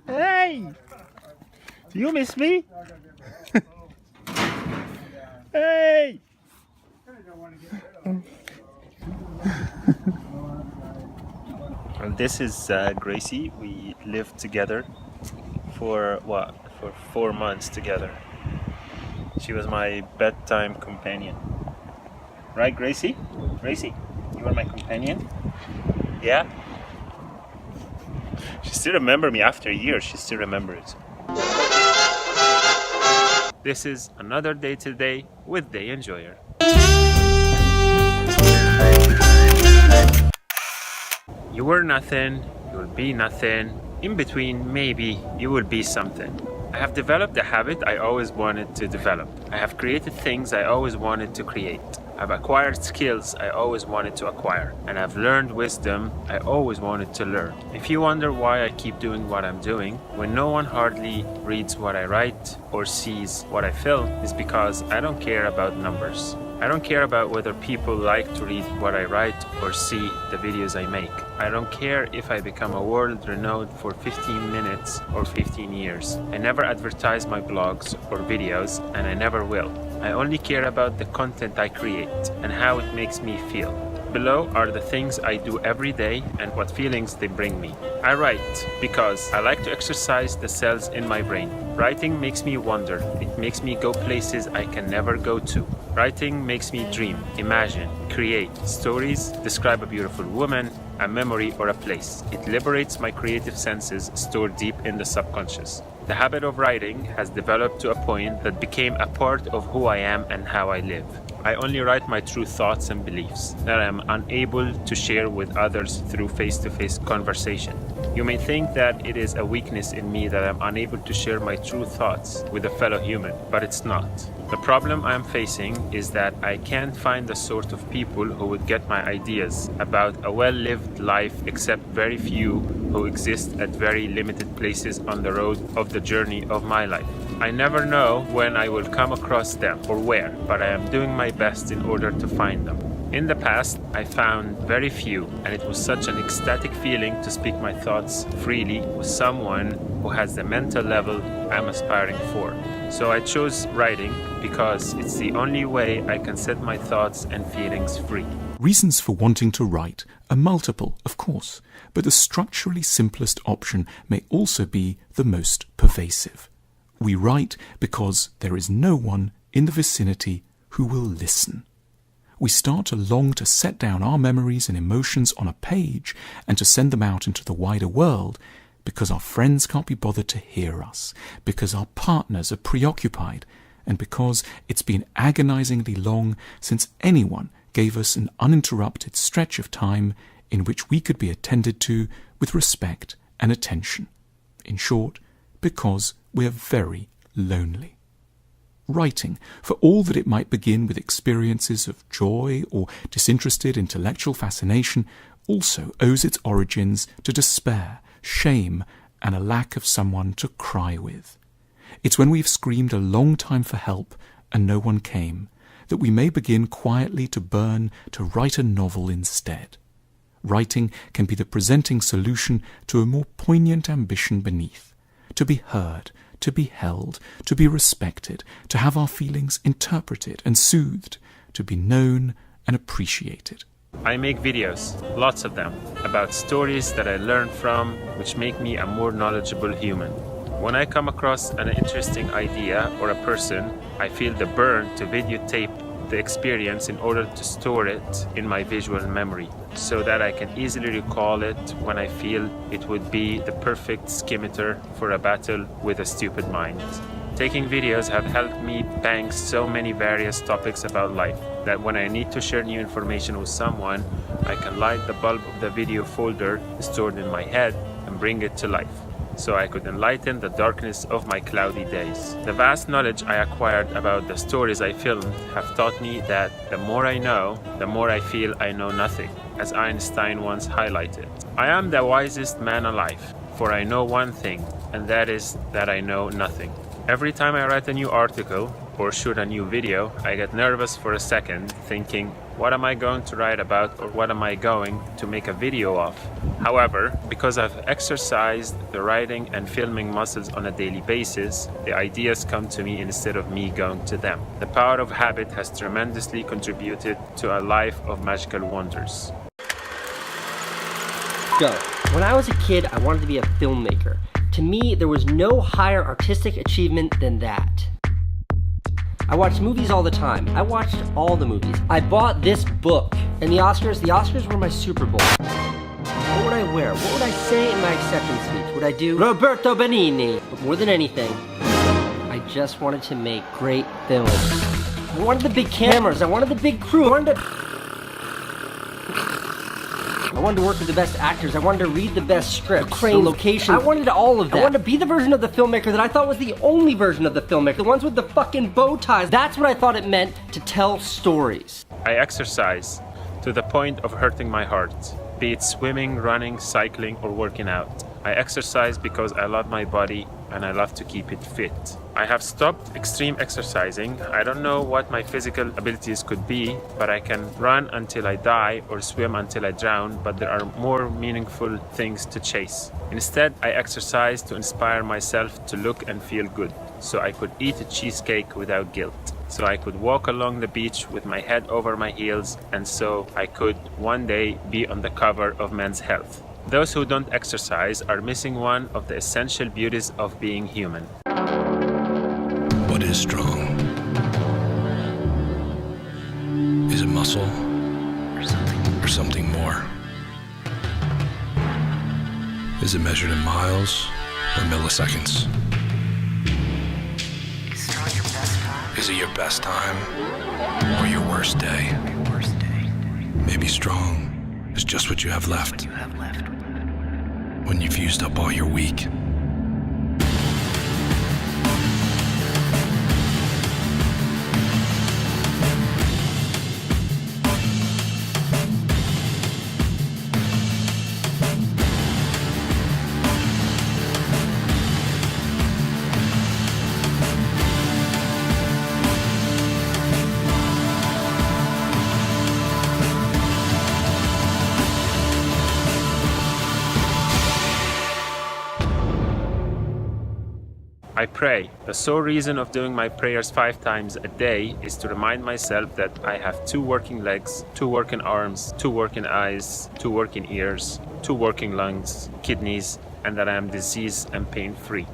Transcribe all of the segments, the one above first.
Hey! Do you miss me? Hey! Well, this is Gracie. We lived together for 4 months together. She was my bedtime companion. Right, Gracie? Gracie, you are my companion? Yeah? She still remembers me after years. She still remembers. This is another day today with dayenjoyer. You were nothing, you will be nothing. In between, maybe you will be something. I have developed a habit I always wanted to develop. I have created things I always wanted to create. I've acquired skills I always wanted to acquire. And I've learned wisdom I always wanted to learn. If you wonder why I keep doing what I'm doing, when no one hardly reads what I write or sees what I film, it's because I don't care about numbers. I don't care about whether people like to read what I write or see the videos I make. I don't care if I become a world renowned for 15 minutes or 15 years. I never advertise my blogs or videos, and I never will. I only care about the content I create and how it makes me feel. Below are the things I do every day and what feelings they bring me. I write because I like to exercise the cells in my brain. Writing makes me wonder. It makes me go places I can never go to. Writing makes me dream, imagine, create stories, describe a beautiful woman, a memory, or a place. It liberates my creative senses stored deep in the subconscious. The habit of writing has developed to a point that became a part of who I am and how I live. I only write my true thoughts and beliefs that I am unable to share with others through face-to-face conversation. You may think that it is a weakness in me that I'm unable to share my true thoughts with a fellow human, but it's not. The problem I'm facing is that I can't find the sort of people who would get my ideas about a well-lived life, except very few who exist at very limited places on the road of the journey of my life. I never know when I will come across them or where, but I am doing my best in order to find them. In the past, I found very few, and it was such an ecstatic feeling to speak my thoughts freely with someone who has the mental level I'm aspiring for. So I chose writing because it's the only way I can set my thoughts and feelings free. Reasons for wanting to write are multiple, of course, but the structurally simplest option may also be the most pervasive. We write because there is no one in the vicinity who will listen. We start to long to set down our memories and emotions on a page and to send them out into the wider world because our friends can't be bothered to hear us, because our partners are preoccupied, and because it's been agonizingly long since anyone gave us an uninterrupted stretch of time in which we could be attended to with respect and attention. In short, because we are very lonely. Writing, for all that it might begin with experiences of joy or disinterested intellectual fascination, also owes its origins to despair, shame, and a lack of someone to cry with. It's when we've screamed a long time for help and no one came, that we may begin quietly to burn to write a novel instead. Writing can be the presenting solution to a more poignant ambition beneath, to be heard, to be held, to be respected, to have our feelings interpreted and soothed, to be known and appreciated. I make videos, lots of them, about stories that I learn from, which make me a more knowledgeable human. When I come across an interesting idea or a person, I feel the burn to videotape the experience in order to store it in my visual memory, so that I can easily recall it when I feel it would be the perfect scimitar for a battle with a stupid mind. Taking videos have helped me bang so many various topics about life that when I need to share new information with someone, I can light the bulb of the video folder stored in my head and bring it to life, so I could enlighten the darkness of my cloudy days. The vast knowledge I acquired about the stories I filmed have taught me that the more I know, the more I feel I know nothing, as Einstein once highlighted. I am the wisest man alive, for I know one thing, and that is that I know nothing. Every time I write a new article or shoot a new video, I get nervous for a second, thinking, what am I going to write about or what am I going to make a video of? However, because I've exercised the writing and filming muscles on a daily basis, the ideas come to me instead of me going to them. The power of habit has tremendously contributed to a life of magical wonders. Go. When I was a kid, I wanted to be a filmmaker. To me, there was no higher artistic achievement than that. I watched movies all the time. I watched all the movies. I bought this book. And the Oscars were my Super Bowl. What would I wear? What would I say in my acceptance speech? Would I do Roberto Benigni? But more than anything, I just wanted to make great films. I wanted the big cameras. I wanted the big crew. I wanted to work with the best actors. I wanted to read the best script. The crane location. I wanted all of that. I wanted to be the version of the filmmaker that I thought was the only version of the filmmaker. The ones with the fucking bow ties. That's what I thought it meant to tell stories. I exercise to the point of hurting my heart, be it swimming, running, cycling, or working out. I exercise because I love my body and I love to keep it fit. I have stopped extreme exercising. I don't know what my physical abilities could be, but I can run until I die or swim until I drown, but there are more meaningful things to chase. Instead, I exercise to inspire myself to look and feel good, so I could eat a cheesecake without guilt. So I could walk along the beach with my head over my heels, and so I could one day be on the cover of Men's Health. Those who don't exercise are missing one of the essential beauties of being human. What is strong? Is it muscle or something more? Is it measured in miles or milliseconds? Is it your best time or your worst day? Maybe strong is just what you have left when you've used up all your weak. I pray. The sole reason of doing my prayers 5 times a day is to remind myself that I have 2 working legs, 2 working arms, 2 working eyes, 2 working ears, 2 working lungs, kidneys, and that I am disease and pain-free.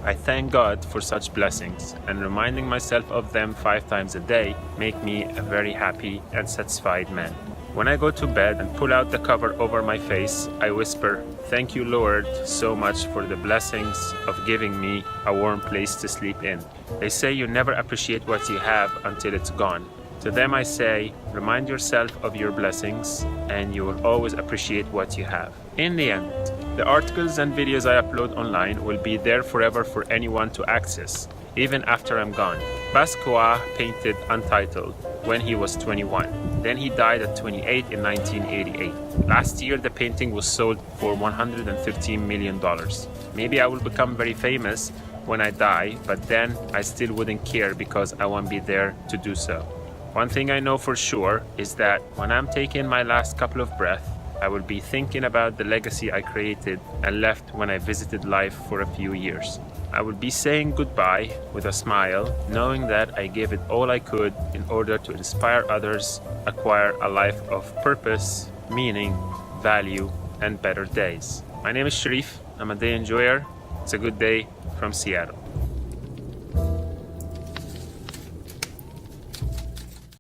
I thank God for such blessings, and reminding myself of them 5 times a day make me a very happy and satisfied man. When I go to bed and pull out the cover over my face, I whisper, "Thank you, Lord, so much for the blessings of giving me a warm place to sleep in." They say you never appreciate what you have until it's gone. To them I say, remind yourself of your blessings and you will always appreciate what you have. In the end, the articles and videos I upload online will be there forever for anyone to access, even after I'm gone. Basquiat painted Untitled when he was 21. Then he died at 28 in 1988. Last year, the painting was sold for $113 million. Maybe I will become very famous when I die, but then I still wouldn't care because I won't be there to do so. One thing I know for sure is that when I'm taking my last couple of breaths, I will be thinking about the legacy I created and left when I visited life for a few years. I will be saying goodbye with a smile, knowing that I gave it all I could in order to inspire others, acquire a life of purpose, meaning, value, and better days. My name is Sharif. I'm a day enjoyer. It's a good day from Seattle.